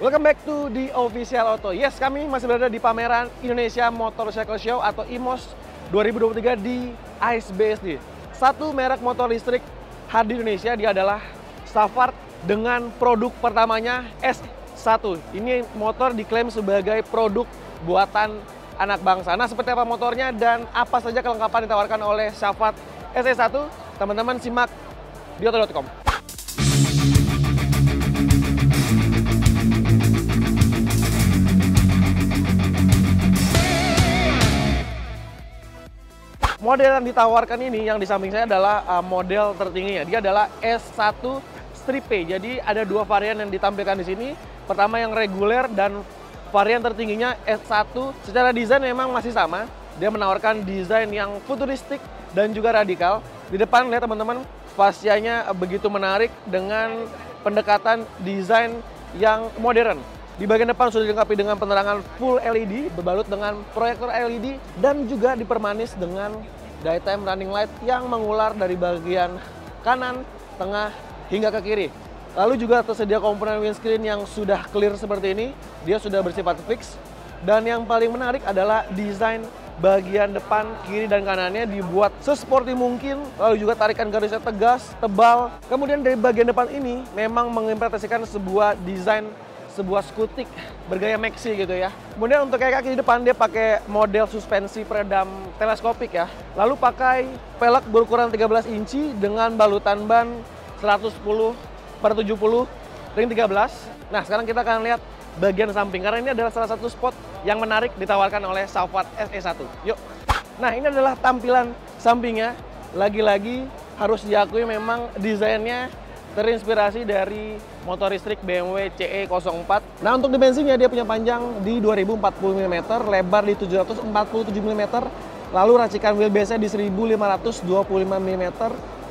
Welcome back to the Official Auto. Yes, kami masih berada di pameran Indonesia Motorcycle Show atau IMOS 2023 di ISBSD. Satu merek motor listrik hadir di Indonesia, dia adalah Savart dengan produk pertamanya S1. Ini motor diklaim sebagai produk buatan anak bangsa. Nah, seperti apa motornya dan apa saja kelengkapan ditawarkan oleh Savart S1? Teman-teman simak di auto.com. Model yang ditawarkan ini, yang di samping saya adalah model tertingginya. Dia adalah S1 Strip P. Jadi ada dua varian yang ditampilkan di sini. Pertama yang reguler dan varian tertingginya S1. Secara desain memang masih sama. Dia menawarkan desain yang futuristik dan juga radikal. Di depan lihat teman-teman, fascianya begitu menarik dengan pendekatan desain yang modern. Di bagian depan sudah dilengkapi dengan penerangan full LED, berbalut dengan proyektor LED, dan juga dipermanis dengan daytime running light yang mengular dari bagian kanan, tengah, hingga ke kiri. Lalu juga tersedia komponen windscreen yang sudah clear seperti ini, dia sudah bersifat fix. Dan yang paling menarik adalah desain bagian depan, kiri, dan kanannya dibuat sesporty mungkin, lalu juga tarikan garisnya tegas, tebal. Kemudian dari bagian depan ini memang mengimplementasikan sebuah desain sebuah skutik bergaya maxi gitu ya. Kemudian untuk kaki di depan dia pakai model suspensi peredam teleskopik ya. Lalu pakai pelek berukuran 13 inci dengan balutan ban 110/70 ring 13. Nah, sekarang kita akan lihat bagian samping karena ini adalah salah satu spot yang menarik ditawarkan oleh Savart SE1. Yuk. Nah, ini adalah tampilan sampingnya. Lagi-lagi harus diakui memang desainnya terinspirasi dari motor listrik BMW CE04. Nah, untuk dimensinya dia punya panjang di 2040 mm, lebar di 747 mm, lalu racikan wheelbase-nya di 1525 mm,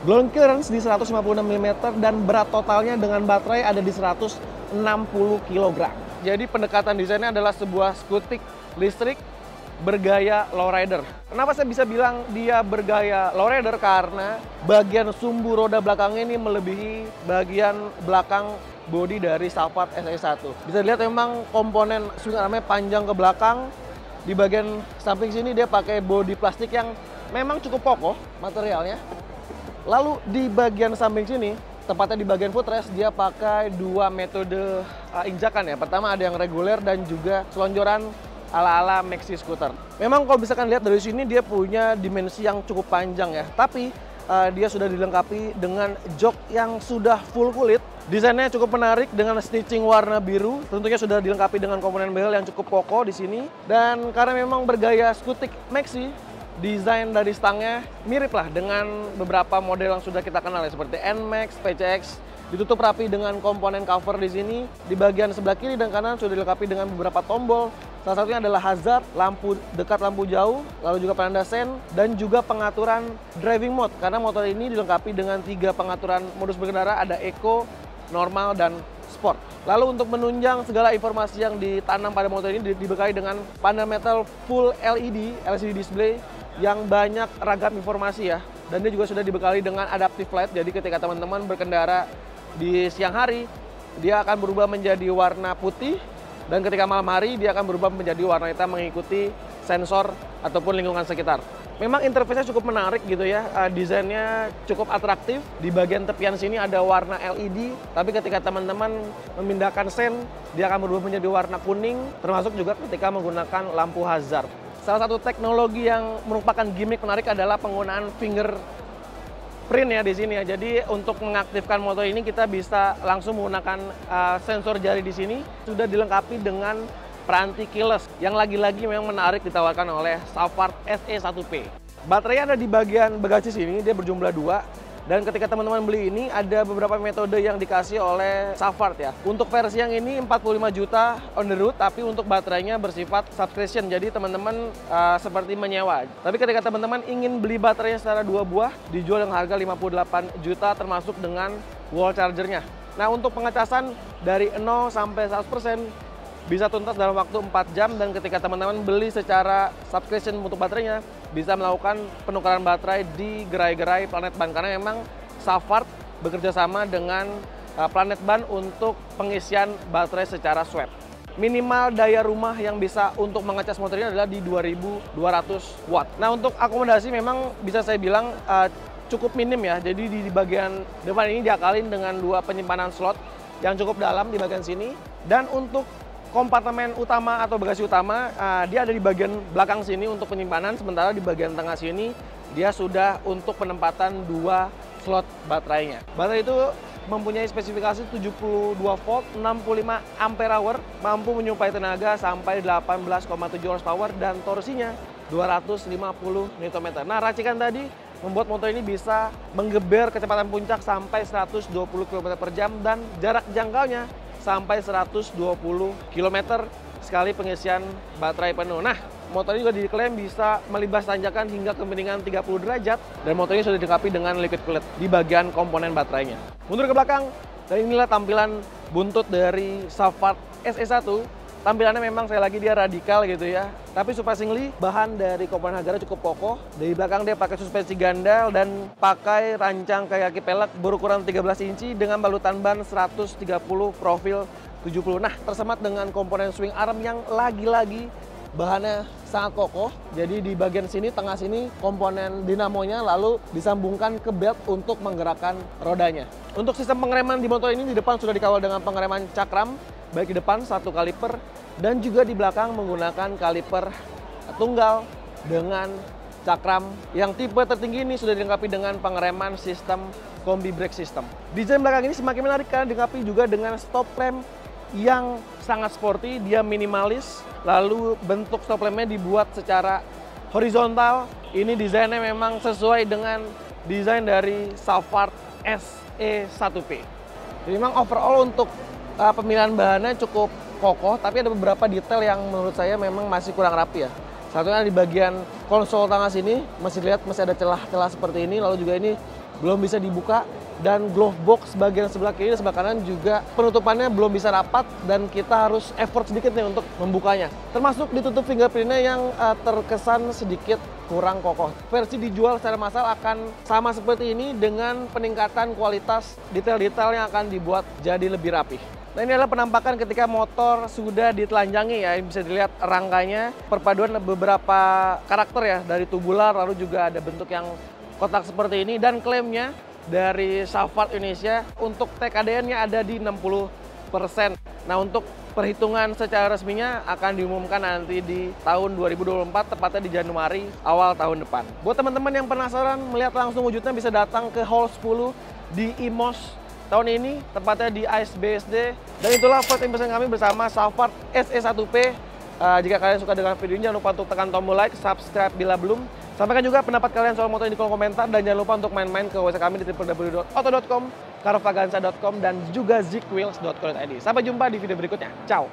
ground clearance di 156 mm, dan berat totalnya dengan baterai ada di 160 kg. Jadi pendekatan desainnya adalah sebuah skutik listrik bergaya lowrider. Kenapa saya bisa bilang dia bergaya lowrider? Karena bagian sumbu roda belakangnya ini melebihi bagian belakang bodi dari Savart SE1. Bisa dilihat memang komponen swing armnya panjang ke belakang. Di bagian samping sini dia pakai bodi plastik yang memang cukup kokoh materialnya. Lalu di bagian samping sini, tepatnya di bagian footrest, dia pakai dua metode injakan ya. Pertama ada yang reguler dan juga selonjoran ala-ala maxi scooter. Memang kalau misalkan lihat dari sini dia punya dimensi yang cukup panjang ya. Tapi dia sudah dilengkapi dengan jok yang sudah full kulit. Desainnya cukup menarik dengan stitching warna biru. Tentunya sudah dilengkapi dengan komponen bezel yang cukup kokoh di sini. Dan karena memang bergaya skutik maxi, desain dari stangnya mirip lah dengan beberapa model yang sudah kita kenal ya, seperti NMAX, PCX. Ditutup rapi dengan komponen cover di sini. Di bagian sebelah kiri dan kanan sudah dilengkapi dengan beberapa tombol. Salah satunya adalah hazard, lampu dekat, lampu jauh, lalu juga penanda sen, dan juga pengaturan driving mode. Karena motor ini dilengkapi dengan 3 pengaturan modus berkendara, ada Eco, Normal, dan Sport. Lalu untuk menunjang segala informasi yang ditanam pada motor ini dibekali dengan panel metal full LED, LCD display yang banyak ragam informasi ya. Dan dia juga sudah dibekali dengan adaptive light, jadi ketika teman-teman berkendara di siang hari, dia akan berubah menjadi warna putih. Dan ketika malam hari, dia akan berubah menjadi warna hitam mengikuti sensor ataupun lingkungan sekitar. Memang interface-nya cukup menarik gitu ya, desainnya cukup atraktif. Di bagian tepian sini ada warna LED, tapi ketika teman-teman memindahkan sen, dia akan berubah menjadi warna kuning, termasuk juga ketika menggunakan lampu hazard. Salah satu teknologi yang merupakan gimmick menarik adalah penggunaan fingerprint ya di sini ya. Jadi untuk mengaktifkan motor ini kita bisa langsung menggunakan sensor jari di sini. Sudah dilengkapi dengan peranti keyless yang lagi-lagi memang menarik ditawarkan oleh Savart SE1P. Baterainya ada di bagian bagasi sini, dia berjumlah 2. Dan ketika teman-teman beli ini ada beberapa metode yang dikasih oleh Savart ya. Untuk versi yang ini 45 juta on the road, tapi untuk baterainya bersifat subscription. Jadi teman-teman seperti menyewa. Tapi ketika teman-teman ingin beli baterainya secara 2 buah, dijual dengan harga 58 juta termasuk dengan wall chargernya. Nah, untuk pengecasan dari 0 sampai 100% bisa tuntas dalam waktu 4 jam, dan ketika teman-teman beli secara subscription untuk baterainya, bisa melakukan penukaran baterai di gerai-gerai Planet Ban, karena memang Savart bekerja sama dengan planet ban untuk pengisian baterai secara swap. Minimal daya rumah yang bisa untuk mengecas motor ini adalah di 2200 watt. Nah, untuk akomodasi memang bisa saya bilang cukup minim ya. Jadi di bagian depan ini diakalin dengan 2 penyimpanan slot yang cukup dalam di bagian sini. Dan untuk kompartemen utama atau bagasi utama, dia ada di bagian belakang sini untuk penyimpanan. Sementara di bagian tengah sini dia sudah untuk penempatan 2 slot baterainya. Baterai itu mempunyai spesifikasi 72 volt, 65 ampere hour, mampu menyuplai tenaga sampai 18,7 horsepower dan torsinya 250 Nm. Nah, racikan tadi membuat motor ini bisa menggeber kecepatan puncak sampai 120 km per jam dan jarak jangkaunya sampai 120 km sekali pengisian baterai penuh. Nah, motor ini juga diklaim bisa melibas tanjakan hingga kebeningan 30 derajat dan motor ini sudah dilengkapi dengan liquid coolant di bagian komponen baterainya. Mundur ke belakang, dan inilah tampilan buntut dari Savart SE1. Tampilannya memang sekali lagi dia radikal gitu ya. Tapi surprisingly, bahan dari komponen Hagara cukup kokoh. Dari belakang dia pakai suspensi gandal dan pakai rancang kaki pelek berukuran 13 inci dengan balutan ban 130 profil 70. Nah, tersemat dengan komponen swing arm yang lagi-lagi bahannya sangat kokoh. Jadi di bagian sini, tengah sini, komponen dinamonya lalu disambungkan ke belt untuk menggerakkan rodanya. Untuk sistem pengereman di motor ini, di depan sudah dikawal dengan pengereman cakram, baik di depan 1 kaliper dan juga di belakang menggunakan kaliper tunggal dengan cakram yang tipe tertinggi ini sudah dilengkapi dengan pengereman sistem kombi brake system. Desain belakang ini semakin menarik karena dilengkapi juga dengan stop lamp yang sangat sporty, dia minimalis, lalu bentuk stop lampnya dibuat secara horizontal. Ini desainnya memang sesuai dengan desain dari Savart SE1P. Jadi memang overall untuk pemilihan bahannya cukup kokoh, tapi ada beberapa detail yang menurut saya memang masih kurang rapi ya. Satunya di bagian konsol tengah sini, masih lihat masih ada celah-celah seperti ini, lalu juga ini belum bisa dibuka. Dan glove box bagian sebelah kiri dan sebelah kanan juga penutupannya belum bisa rapat dan kita harus effort sedikit nih untuk membukanya. Termasuk ditutup fingerprintnya yang terkesan sedikit kurang kokoh. Versi dijual secara massal akan sama seperti ini dengan peningkatan kualitas detail-detail yang akan dibuat jadi lebih rapi. Nah, ini adalah penampakan ketika motor sudah ditelanjangi ya. Bisa dilihat rangkanya, perpaduan beberapa karakter ya, dari tubular lalu juga ada bentuk yang kotak seperti ini, dan klaimnya dari Savart Indonesia untuk TKDN-nya ada di 60%. Nah, untuk perhitungan secara resminya akan diumumkan nanti di tahun 2024, tepatnya di Januari awal tahun depan. Buat teman-teman yang penasaran melihat langsung wujudnya, bisa datang ke Hall 10 di IMOS tahun ini, tepatnya di ISBSD. Dan itulah first impression kami bersama Savart SE1P. Jika kalian suka dengan video ini, jangan lupa untuk tekan tombol like, subscribe bila belum. Sampaikan juga pendapat kalian soal motor ini di kolom komentar, dan jangan lupa untuk main-main ke website kami di www.auto.com, carvaganza.com, dan juga zickwheels.co.id. Sampai jumpa di video berikutnya. Ciao!